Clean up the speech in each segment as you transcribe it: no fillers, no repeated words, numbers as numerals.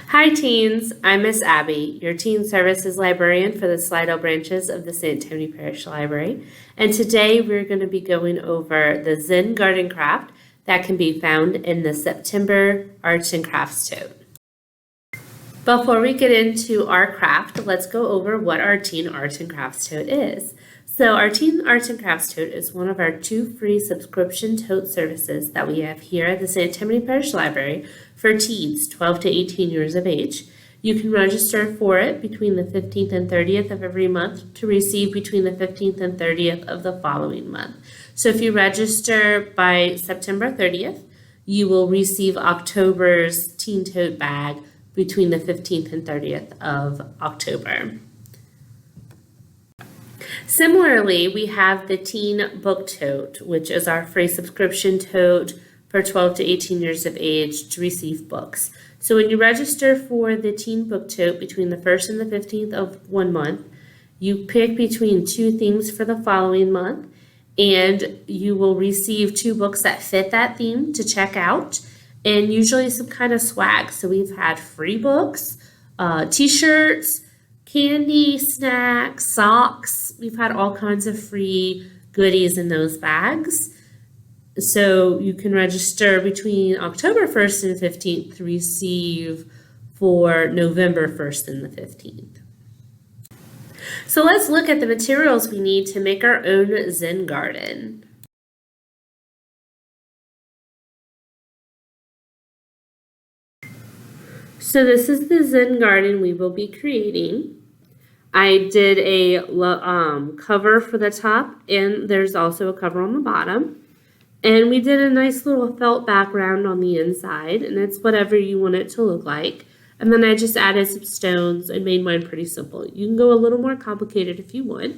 Hi teens, I'm Miss Abby, your teen services librarian for the Slidell branches of the St. Tammany Parish Library. And today we're going to be going over the Zen garden craft that can be found in the September Arts and Crafts Tote. Before we get into our craft, let's go over what our Teen Arts and Crafts Tote is. So our Teen Arts and Crafts Tote is one of our 2 free subscription tote services that we have here at the St. Tammany Parish Library for teens 12 to 18 years of age. You can register for it between the 15th and 30th of every month to receive between the 15th and 30th of the following month. So if you register by September 30th, you will receive October's Teen Tote bag between the 15th and 30th of October. Similarly, we have the Teen Book Tote, which is our free subscription tote for 12 to 18 years of age to receive books. So when you register for the Teen Book Tote between the 1st and the 15th of one month, you pick between 2 themes for the following month, and you will receive 2 books that fit that theme to check out, and usually some kind of swag. So we've had free books, t-shirts, candy, snacks, socks. We've had all kinds of free goodies in those bags. So you can register between October 1st and 15th to receive for November 1st and the 15th. So let's look at the materials we need to make our own Zen garden. So this is the Zen garden we will be creating. I did a cover for the top, and there's also a cover on the bottom. And we did a nice little felt background on the inside, and it's whatever you want it to look like. And then I just added some stones and made mine pretty simple. You can go a little more complicated if you want.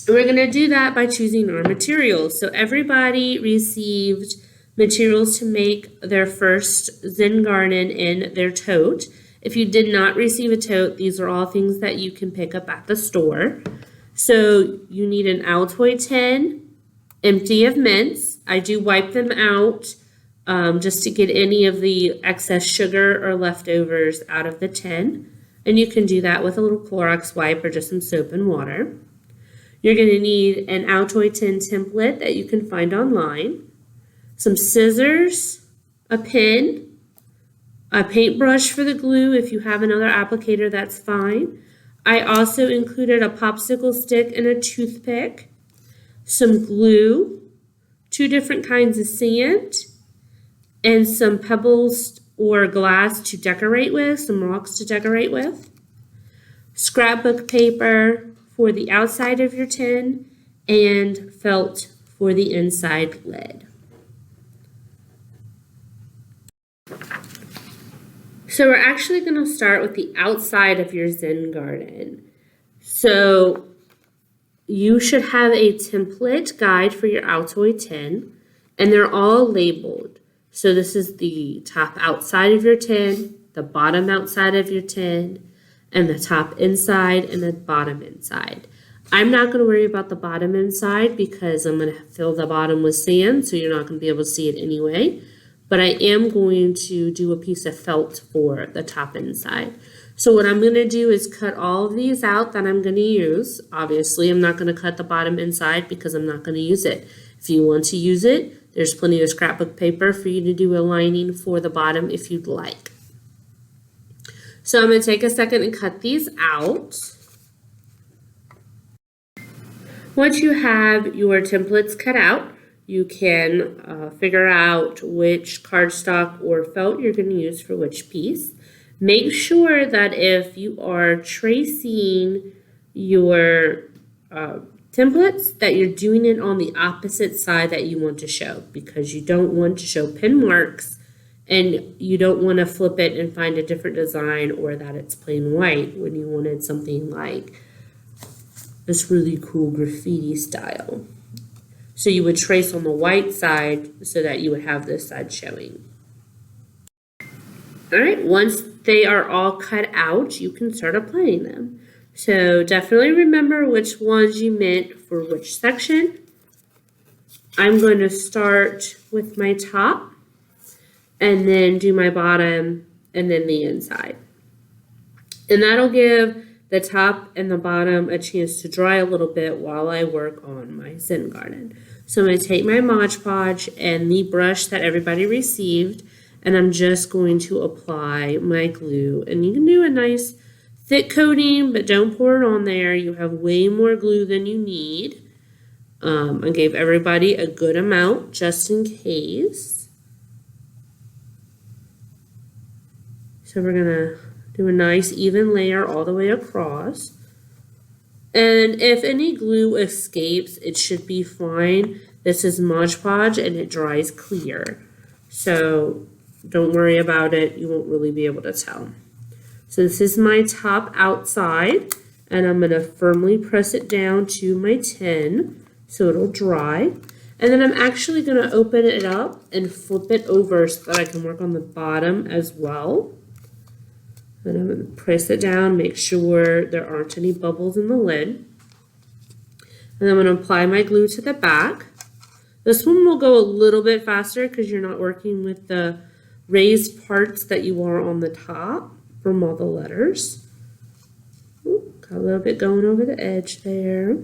And we're going to do that by choosing our materials. So everybody received materials to make their first Zen garden in their tote. If you did not receive a tote, these are all things that you can pick up at the store. So you need an Altoid tin, empty of mints. I do wipe them out just to get any of the excess sugar or leftovers out of the tin. And you can do that with a little Clorox wipe or just some soap and water. You're going to need an Altoid tin template that you can find online, some scissors, a pen, a paintbrush for the glue. If you have another applicator, that's fine. I also included a popsicle stick and a toothpick, some glue, 2 different kinds of sand, and some pebbles or glass to decorate with, some rocks to decorate with, scrapbook paper for the outside of your tin, and felt for the inside lid. So we're actually going to start with the outside of your Zen garden. So you should have a template guide for your Altoid tin, and they're all labeled. So this is the top outside of your tin, the bottom outside of your tin, and the top inside and the bottom inside. I'm not going to worry about the bottom inside because I'm going to fill the bottom with sand, so you're not going to be able to see it anyway. But I am going to do a piece of felt for the top inside. So what I'm going to do is cut all of these out that I'm going to use. Obviously, I'm not going to cut the bottom inside because I'm not going to use it. If you want to use it, there's plenty of scrapbook paper for you to do a lining for the bottom if you'd like. So I'm going to take a second and cut these out. Once you have your templates cut out, you can figure out which cardstock or felt you're going to use for which piece. Make sure that if you are tracing your templates, that you're doing it on the opposite side that you want to show, because you don't want to show pin marks and you don't want to flip it and find a different design, or that it's plain white when you wanted something like this really cool graffiti style. So you would trace on the white side so that you would have this side showing. All right, once they are all cut out, you can start applying them. So definitely remember which ones you meant for which section. I'm going to start with my top, and then do my bottom and then the inside. And that'll give the top and the bottom a chance to dry a little bit while I work on my Zen garden. So I'm going to take my Mod Podge and the brush that everybody received, and I'm just going to apply my glue. And you can do a nice thick coating, but don't pour it on there. You have way more glue than you need. I gave everybody a good amount just in case. So we're going to do a nice even layer all the way across. And if any glue escapes, it should be fine. This is Mod Podge and it dries clear. So don't worry about it. You won't really be able to tell. So this is my top outside, and I'm going to firmly press it down to my tin so it'll dry. And then I'm actually going to open it up and flip it over so that I can work on the bottom as well. And I'm going to press it down, make sure there aren't any bubbles in the lid. And I'm going to apply my glue to the back. This one will go a little bit faster because you're not working with the raised parts that you are on the top from all the letters. Ooh, got a little bit going over the edge there.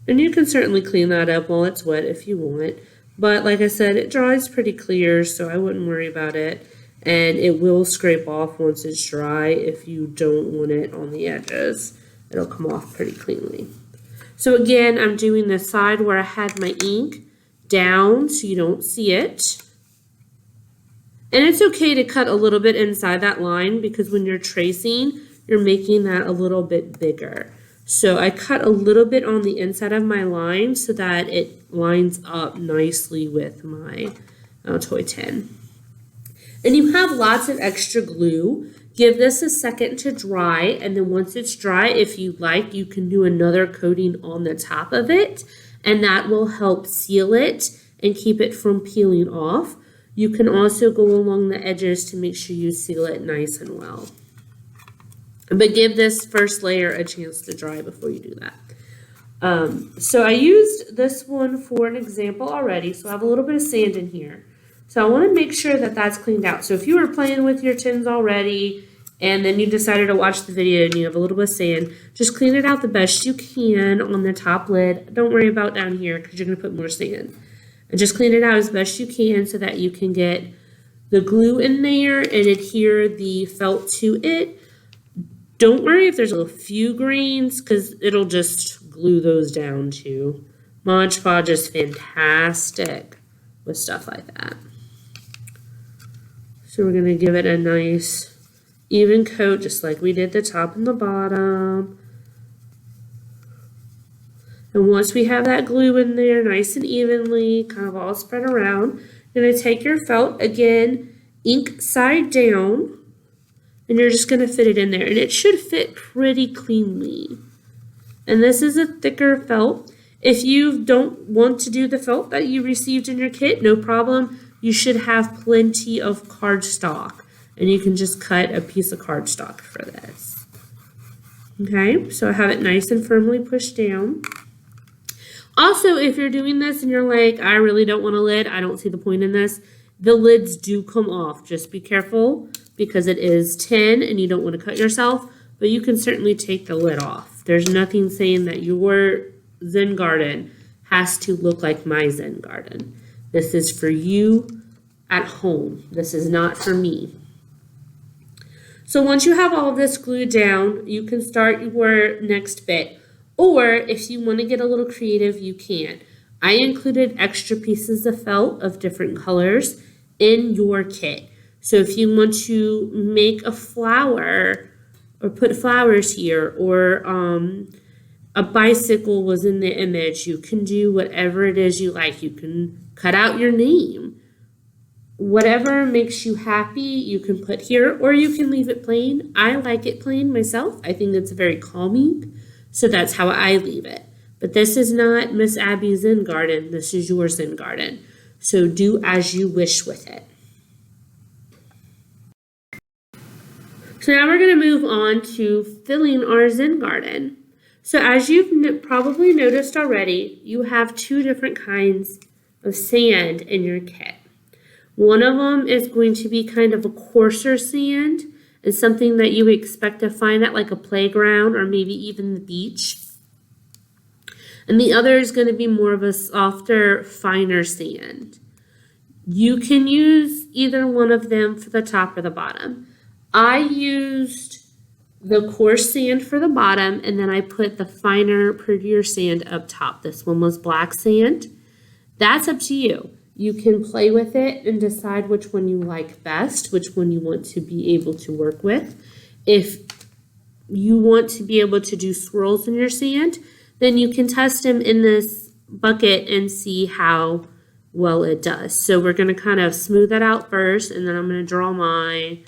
And you can certainly clean that up while it's wet if you want. But like I said, it dries pretty clear, so I wouldn't worry about it. And it will scrape off once it's dry if you don't want it on the edges. It'll come off pretty cleanly. So again, I'm doing the side where I had my ink down so you don't see it. And it's okay to cut a little bit inside that line because when you're tracing, you're making that a little bit bigger. So I cut a little bit on the inside of my line so that it lines up nicely with my toy tin. And you have lots of extra glue. Give this a second to dry, and then once it's dry, if you like, you can do another coating on the top of it, and that will help seal it and keep it from peeling off. You can also go along the edges to make sure you seal it nice and well. But give this first layer a chance to dry before you do that. So I used this one for an example already, so I have a little bit of sand in here. So I want to make sure that that's cleaned out. So if you were playing with your tins already and then you decided to watch the video and you have a little bit of sand, just clean it out the best you can on the top lid. Don't worry about down here because you're going to put more sand. And just clean it out as best you can so that you can get the glue in there and adhere the felt to it. Don't worry if there's a few grains because it'll just glue those down too. Mod Podge is fantastic with stuff like that. So we're going to give it a nice even coat just like we did the top and the bottom. And once we have that glue in there nice and evenly, kind of all spread around, you're going to take your felt, again, ink side down, and you're just going to fit it in there. And it should fit pretty cleanly. And this is a thicker felt. If you don't want to do the felt that you received in your kit, no problem. You should have plenty of cardstock, and you can just cut a piece of cardstock for this. Okay, so I have it nice and firmly pushed down. Also, if you're doing this and you're like, I really don't want a lid, I don't see the point in this, the lids do come off. Just be careful because it is tin and you don't want to cut yourself, but you can certainly take the lid off. There's nothing saying that your Zen garden has to look like my Zen garden. This is for you at home. This is not for me. So once you have all of this glued down, you can start your next bit. Or if you want to get a little creative, you can. I included extra pieces of felt of different colors in your kit. So if you want to make a flower or put flowers here, or a bicycle was in the image, you can do whatever it is you like. You can cut out your name. Whatever makes you happy, you can put here, or you can leave it plain. I like it plain myself. I think it's very calming, so that's how I leave it. But this is not Miss Abby's Zen garden. This is your Zen garden. So do as you wish with it. So now we're going to move on to filling our Zen garden. So as you've probably noticed already, you have two different kinds of sand in your kit. One of them is going to be kind of a coarser sand and something that you expect to find at like a playground or maybe even the beach. And the other is going to be more of a softer, finer sand. You can use either one of them for the top or the bottom. I used the coarse sand for the bottom, and then I put the finer, prettier sand up top. This one was black sand. That's up to you. You can play with it and decide which one you like best, which one you want to be able to work with. If you want to be able to do swirls in your sand, then you can test them in this bucket and see how well it does. So we're going to kind of smooth that out first, and then I'm going to draw my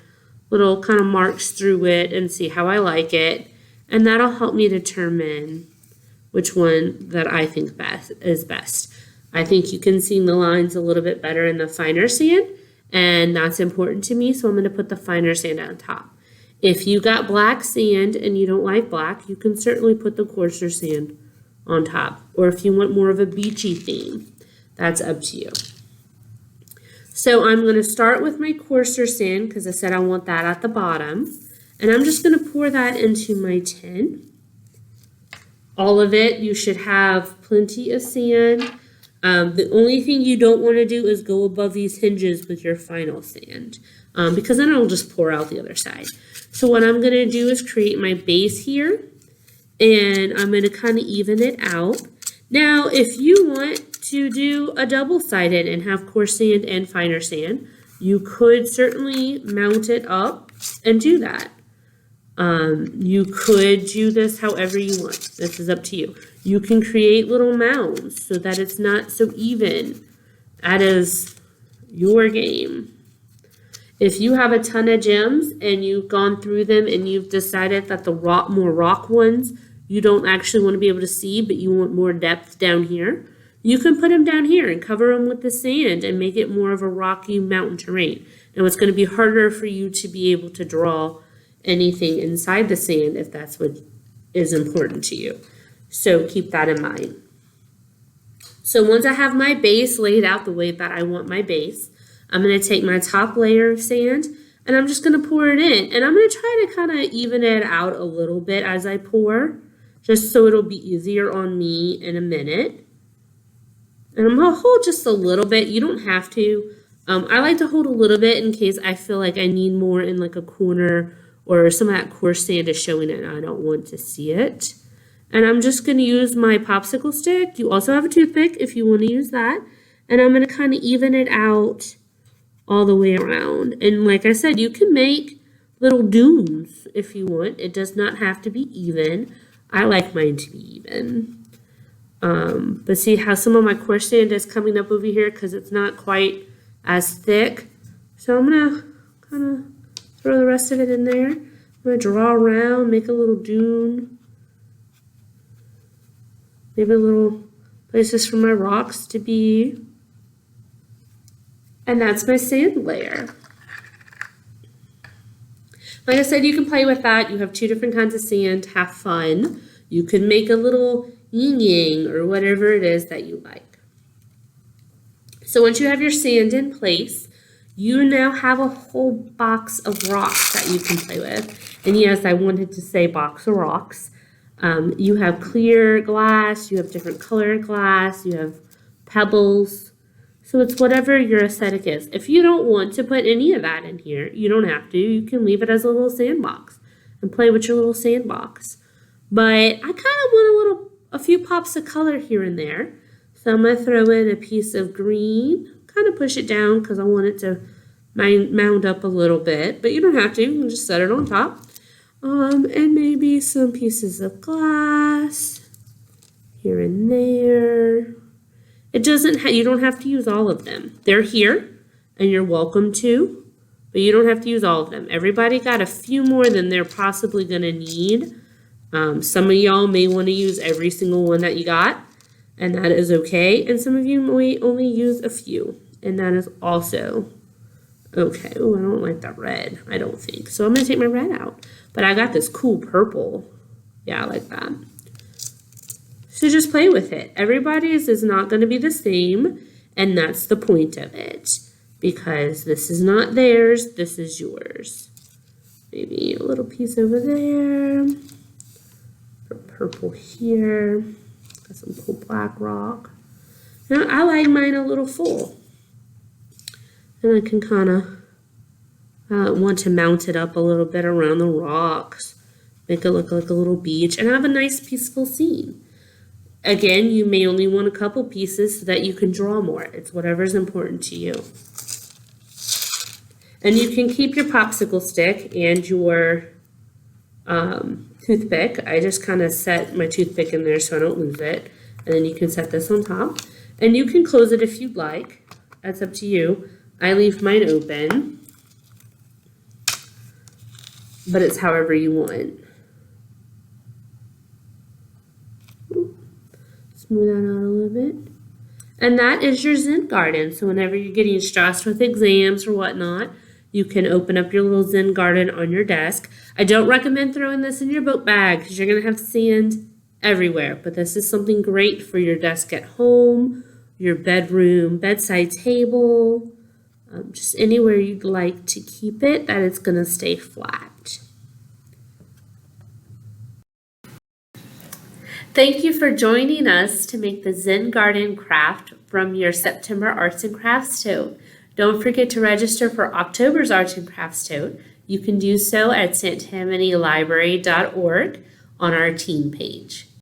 little kind of marks through it and see how I like it. And that'll help me determine which one that I think is best. I think you can see the lines a little bit better in the finer sand, and that's important to me, so I'm going to put the finer sand on top. If you got black sand and you don't like black, you can certainly put the coarser sand on top. Or if you want more of a beachy theme, that's up to you. So I'm going to start with my coarser sand because I said I want that at the bottom. And I'm just going to pour that into my tin. All of it, you should have plenty of sand. The only thing you don't want to do is go above these hinges with your final sand because then it'll just pour out the other side. So what I'm going to do is create my base here, and I'm going to kind of even it out. Now, if you want to do a double-sided and have coarse sand and finer sand, you could certainly mount it up and do that. You could do this however you want. This is up to you. You can create little mounds so that it's not so even. That is your game. If you have a ton of gems and you've gone through them and you've decided that the more rock ones you don't actually want to be able to see, but you want more depth down here, you can put them down here and cover them with the sand and make it more of a rocky mountain terrain. Now it's going to be harder for you to be able to draw anything inside the sand if that's what is important to you. So keep that in mind. So once I have my base laid out the way that I want my base, I'm going to take my top layer of sand and I'm just going to pour it in. And I'm going to try to kind of even it out a little bit as I pour, just so it'll be easier on me in a minute. And I'm going to hold just a little bit. You don't have to. I like to hold a little bit in case I feel like I need more in like a corner or some of that coarse sand is showing it and I don't want to see it. And I'm just going to use my popsicle stick. You also have a toothpick if you want to use that. And I'm going to kind of even it out all the way around. And like I said, you can make little dunes if you want. It does not have to be even. I like mine to be even. But see how some of my coarse sand is coming up over here because it's not quite as thick. So I'm going to kind of throw the rest of it in there. I'm going to draw around, make a little dune. Maybe a little places for my rocks to be. And that's my sand layer. Like I said, you can play with that. You have two different kinds of sand. Have fun. You can make a little yin-yang or whatever it is that you like. So once you have your sand in place, you now have a whole box of rocks that you can play with. And yes, I wanted to say box of rocks. You have clear glass, you have different colored glass, you have pebbles. So it's whatever your aesthetic is. If you don't want to put any of that in here, you don't have to. You can leave it as a little sandbox and play with your little sandbox. But I kind of want a few pops of color here and there. So I'm going to throw in a piece of green, kind of push it down because I want it to mound up a little bit. But you don't have to. You can just set it on top. And maybe some pieces of glass here and there. It doesn't you don't have to use all of them. They're here and you're welcome to, but you don't have to use all of them. Everybody got a few more than they're possibly going to need. Some of y'all may want to use every single one that you got, and that is okay. And some of you may only use a few, and that is also okay. Oh, I don't like that red, I don't think. So I'm going to take my red out. But I got this cool purple. Yeah, I like that. So just play with it. Everybody's is not going to be the same, and that's the point of it. because this is not theirs, this is yours. Maybe a little piece over there, purple here, got some cool black rock. Now I like mine a little full, and I can kind of want to mount it up a little bit around the rocks, make it look like a little beach, and have a nice peaceful scene. Again, you may only want a couple pieces so that you can draw more. It's whatever's important to you. And you can keep your popsicle stick and your toothpick. I just kind of set my toothpick in there so I don't lose it. And then you can set this on top. And you can close it if you'd like. That's up to you. I leave mine open. But it's however you want. Smooth that out a little bit. And that is your Zen garden. So whenever you're getting stressed with exams or whatnot, you can open up your little Zen garden on your desk. I don't recommend throwing this in your book bag because you're going to have sand everywhere. But this is something great for your desk at home, your bedroom, bedside table, just anywhere you'd like to keep it that it's going to stay flat. Thank you for joining us to make the Zen Garden craft from your September Arts and Crafts tote. Don't forget to register for October's Arts and Crafts tote. You can do so at sttamanylibrary.org on our teen page.